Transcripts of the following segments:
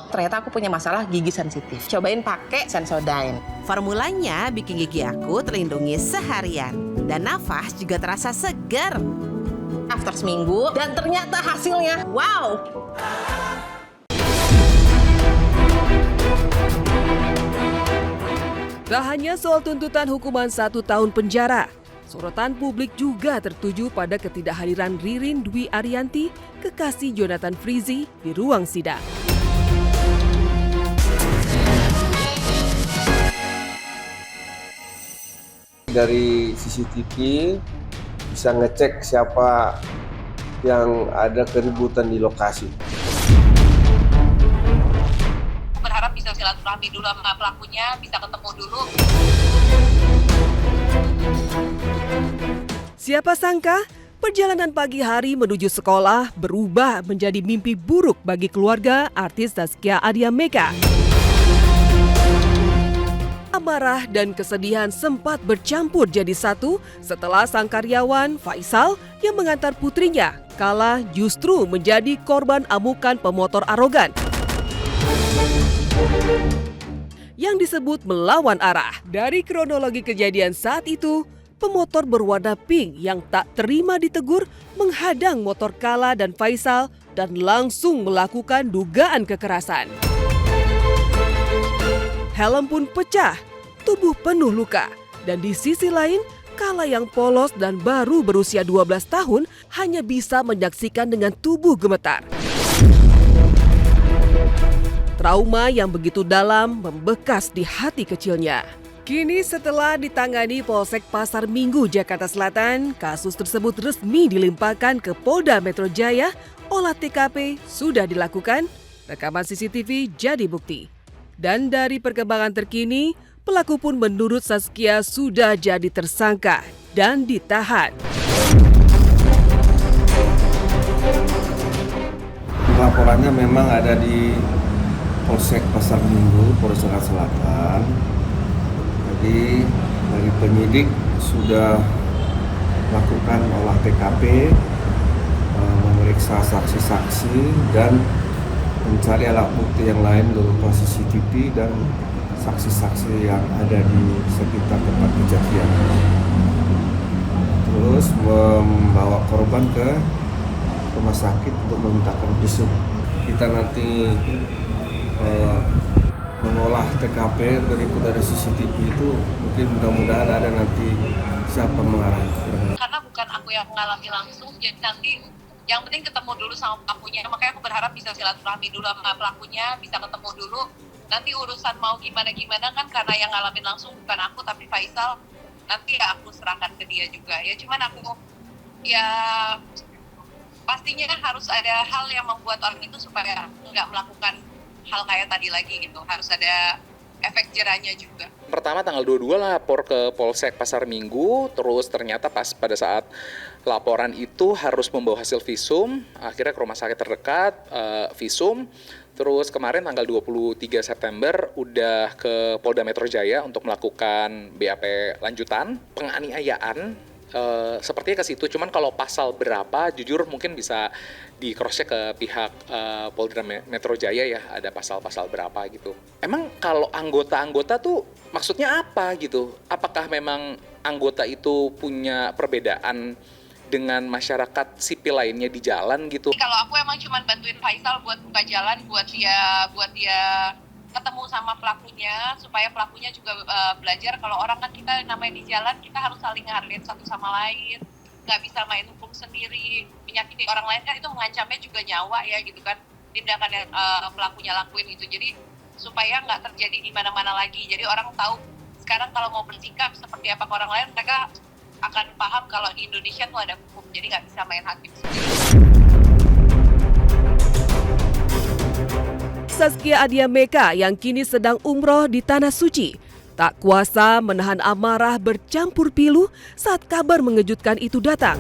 ternyata aku punya masalah gigi sensitif. Cobain pakai Sensodyne. Formulanya bikin gigi aku terlindungi seharian. Dan nafas juga terasa segar. After seminggu, dan ternyata hasilnya, wow! Tak hanya soal tuntutan hukuman 1 tahun penjara, sorotan publik juga tertuju pada ketidakhadiran Ririn Dwi Ariyanti, kekasih Jonathan Frizzy, di ruang sidang. Dari CCTV bisa ngecek siapa yang ada keributan di lokasi. Berharap bisa silaturahmi dulu sama pelakunya, bisa ketemu dulu. Siapa sangka perjalanan pagi hari menuju sekolah berubah menjadi mimpi buruk bagi keluarga artis Zaskia Adya Mega. Amarah dan kesedihan sempat bercampur jadi satu setelah sang karyawan Faisal yang mengantar putrinya Kala justru menjadi korban amukan pemotor arogan yang disebut melawan arah. Dari kronologi kejadian saat itu, pemotor berwarna pink yang tak terima ditegur menghadang motor Kala dan Faisal dan langsung melakukan dugaan kekerasan. Helm pun pecah, tubuh penuh luka, dan di sisi lain, Kala yang polos dan baru berusia 12 tahun hanya bisa menyaksikan dengan tubuh gemetar. Trauma yang begitu dalam membekas di hati kecilnya. Kini setelah ditangani Polsek Pasar Minggu, Jakarta Selatan, kasus tersebut resmi dilimpahkan ke Polda Metro Jaya. Olah TKP sudah dilakukan, rekaman CCTV jadi bukti. Dan dari perkembangan terkini, pelaku pun menurut Zaskia sudah jadi tersangka dan ditahan. Laporannya memang ada di Polsek Pasar Minggu, Polres Jakarta Selatan. Jadi dari penyidik sudah melakukan olah TKP, memeriksa saksi-saksi dan mencari alat bukti yang lain berupa CCTV dan saksi-saksi yang ada di sekitar tempat kejadian. Terus membawa korban ke rumah sakit untuk memintakan visum. Kita nanti mengolah TKP berikut dari CCTV itu, mungkin mudah-mudahan ada nanti siapa mengarahkan. Karena bukan aku yang mengalami langsung, jadi nanti yang penting ketemu dulu sama pelakunya. Makanya aku berharap bisa silaturahmi dulu sama pelakunya, bisa ketemu dulu. Nanti urusan mau gimana-gimana kan karena yang ngalamin langsung bukan aku tapi Faisal. Nanti ya aku serahkan ke dia juga. Ya cuman aku ya pastinya harus ada hal yang membuat orang itu supaya nggak melakukan hal kayak tadi lagi gitu. Harus ada efek jerahnya juga. Pertama tanggal 22 lapor ke Polsek Pasar Minggu, terus ternyata pas pada saat laporan itu harus membawa hasil visum, akhirnya ke rumah sakit terdekat, visum. Terus kemarin tanggal 23 September udah ke Polda Metro Jaya untuk melakukan BAP lanjutan, penganiayaan. Sepertinya ke situ, cuman kalau pasal berapa jujur mungkin bisa di cross check ke pihak Polda Metro Jaya ya, ada pasal-pasal berapa gitu. Emang kalau anggota-anggota tuh maksudnya apa gitu? Apakah memang anggota itu punya perbedaan dengan masyarakat sipil lainnya di jalan gitu? Kalau aku emang cuma bantuin Faisal buat buka jalan, buat dia ketemu sama pelakunya, supaya pelakunya juga belajar kalau orang kan kita namanya di jalan, kita harus saling menghargai satu sama lain, nggak bisa main hukum sendiri, menyakiti orang lain kan itu mengancamnya juga nyawa ya gitu kan, tindakan yang pelakunya lakuin itu. Jadi supaya nggak terjadi di mana-mana lagi, jadi orang tahu sekarang kalau mau bersikap seperti apa ke orang lain, mereka akan paham kalau di Indonesia tuh ada hukum, jadi nggak bisa main hakim sendiri. Zaskia Adya Mega yang kini sedang umroh di Tanah Suci tak kuasa menahan amarah bercampur pilu saat kabar mengejutkan itu datang.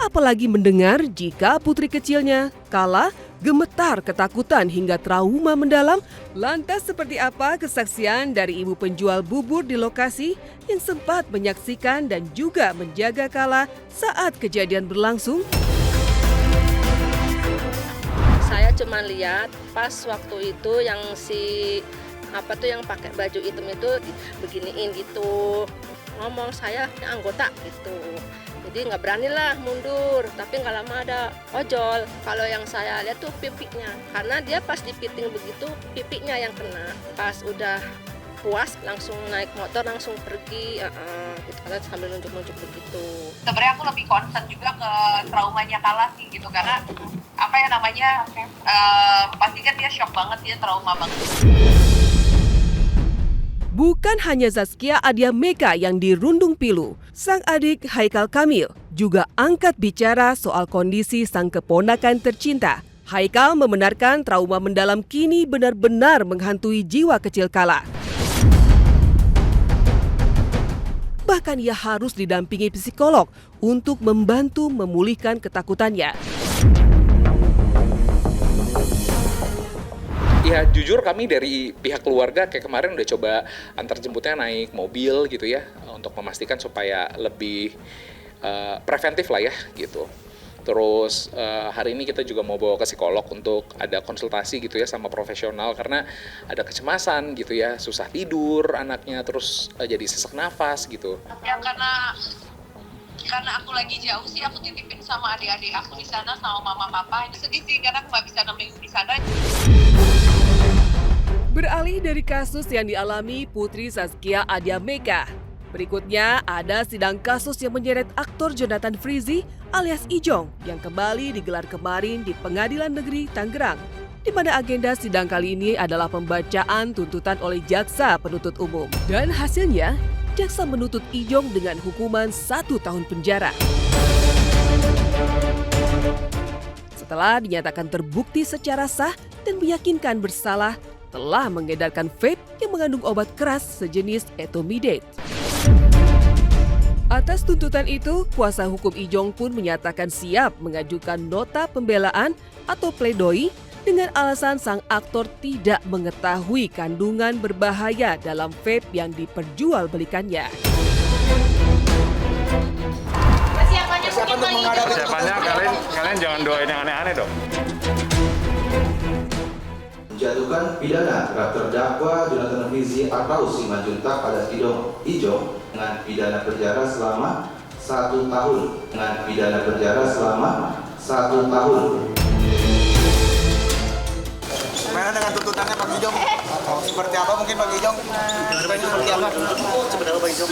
Apalagi mendengar jika putri kecilnya, Kala, gemetar ketakutan hingga trauma mendalam. Lantas seperti apa kesaksian dari ibu penjual bubur di lokasi yang sempat menyaksikan dan juga menjaga Kala saat kejadian berlangsung? Saya Saya cuma lihat pas waktu itu yang yang pakai baju hitam itu beginiin gitu, ngomong saya anggota gitu. Jadi nggak beranilah mundur, tapi nggak lama ada ojol. Kalau yang saya lihat tuh pipinya, karena dia pas dipiting begitu pipinya yang kena. Pas udah puas langsung naik motor langsung pergi, gitu, karena sambil nunjuk-nunjuk begitu. Sebenarnya aku lebih concern juga ke traumanya Kala sih gitu, karena pasti kan dia shock banget, dia trauma banget. Bukan hanya Zaskia Adia Meka yang dirundung pilu, sang adik Haikal Kamil juga angkat bicara soal kondisi sang keponakan tercinta. Haikal membenarkan trauma mendalam kini benar-benar menghantui jiwa kecil Kala. Bahkan ia harus didampingi psikolog untuk membantu memulihkan ketakutannya. Ya jujur kami dari pihak keluarga kayak kemarin udah coba antar jemputnya naik mobil gitu ya, untuk memastikan supaya lebih preventif lah ya gitu. Terus hari ini kita juga mau bawa ke psikolog untuk ada konsultasi gitu ya sama profesional, karena ada kecemasan gitu ya, susah tidur anaknya, terus jadi sesak nafas gitu. Ya karena aku lagi jauh sih, aku titipin sama adik-adik aku di sana sama mama papa. Sedih sih karena aku nggak bisa nemenin di sana. Beralih dari kasus yang dialami Putri Zaskia Adia Meka, berikutnya ada sidang kasus yang menyeret aktor Jonathan Frizzy alias Ijong yang kembali digelar kemarin di Pengadilan Negeri Tangerang, di mana agenda sidang kali ini adalah pembacaan tuntutan oleh jaksa penuntut umum. Dan hasilnya, jaksa menuntut Ijong dengan hukuman 1 tahun penjara. Setelah dinyatakan terbukti secara sah dan meyakinkan bersalah, telah mengedarkan vape yang mengandung obat keras sejenis etomidate. Atas tuntutan itu, kuasa hukum Ijong pun menyatakan siap mengajukan nota pembelaan atau pledoi dengan alasan sang aktor tidak mengetahui kandungan berbahaya dalam vape yang diperjualbelikannya. Persiapannya kalian jangan doain yang aneh-aneh dong. Menjatuhkan pidana terhadap terdakwa Jonathan Frizzy atau Simanjuntak alias Ijong dengan pidana penjara selama 1 tahun. Gimana dengan tuntutannya Pak Ijong? Seperti apa mungkin Pak Ijong? Seperti apa Pak Ijong?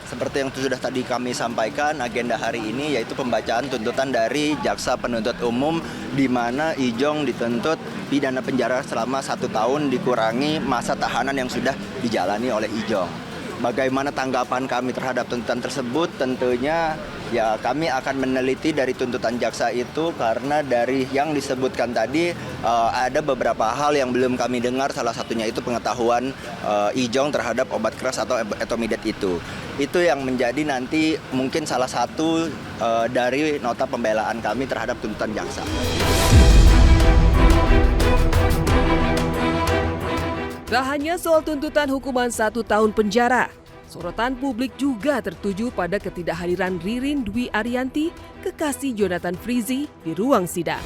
Seperti yang sudah tadi kami sampaikan, agenda hari ini yaitu pembacaan tuntutan dari jaksa penuntut umum, di mana Ijong dituntut pidana penjara selama 1 tahun dikurangi masa tahanan yang sudah dijalani oleh Ijong. Bagaimana tanggapan kami terhadap tuntutan tersebut? Tentunya ya kami akan meneliti dari tuntutan jaksa itu, karena dari yang disebutkan tadi ada beberapa hal yang belum kami dengar, salah satunya itu pengetahuan Ijong terhadap obat keras atau etomidate itu. Itu yang menjadi nanti mungkin salah satu dari nota pembelaan kami terhadap tuntutan jaksa. Tak hanya soal tuntutan hukuman 1 tahun penjara, sorotan publik juga tertuju pada ketidakhadiran Ririn Dwi Ariyanti, kekasih Jonathan Frizzy, di ruang sidang.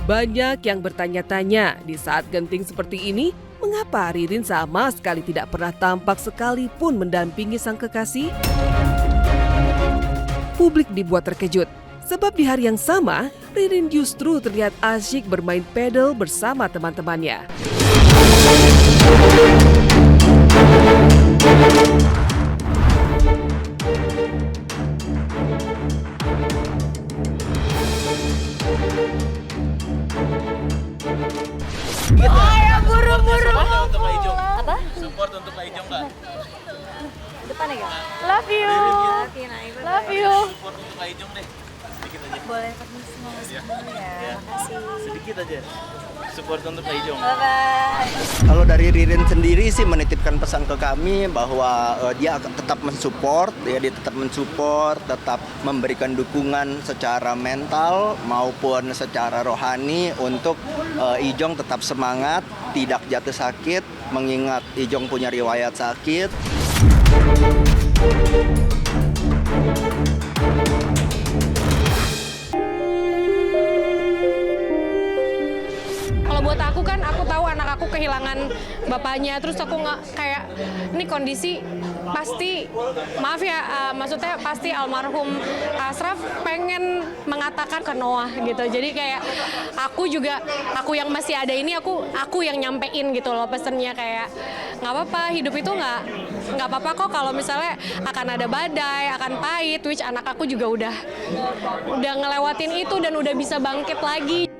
Banyak yang bertanya-tanya di saat genting seperti ini, mengapa Ririn sama sekali tidak pernah tampak sekalipun mendampingi sang kekasih? Publik dibuat terkejut, sebab di hari yang sama, Ririn justru terlihat asyik bermain pedal bersama teman-temannya. Apa? Support untuk Kak Ijong nggak? Depan ya, Love you. Love you. Support untuk Kak Ijong deh. Sedikit aja. Boleh permisi ngomong dulu ya. Makasih. Sedikit aja. Support untuk Kak Ijong. Bye-bye. Kalau dari Ririn sendiri sih menitipkan pesan ke kami bahwa dia akan tetap mensupport, dia tetap mensupport, tetap memberikan dukungan secara mental maupun secara rohani untuk Ijong tetap semangat, tidak jatuh sakit, mengingat Ijong punya riwayat sakit. kehilangan bapaknya, terus aku nggak kayak ini kondisi pasti, maaf ya, maksudnya pasti almarhum Ashraf pengen mengatakan ke Noah gitu. Jadi kayak aku yang masih ada ini aku yang nyampein gitu loh pesennya, kayak nggak apa-apa, hidup itu nggak apa-apa kok kalau misalnya akan ada badai, akan pahit, which anak aku juga udah ngelewatin itu dan udah bisa bangkit lagi.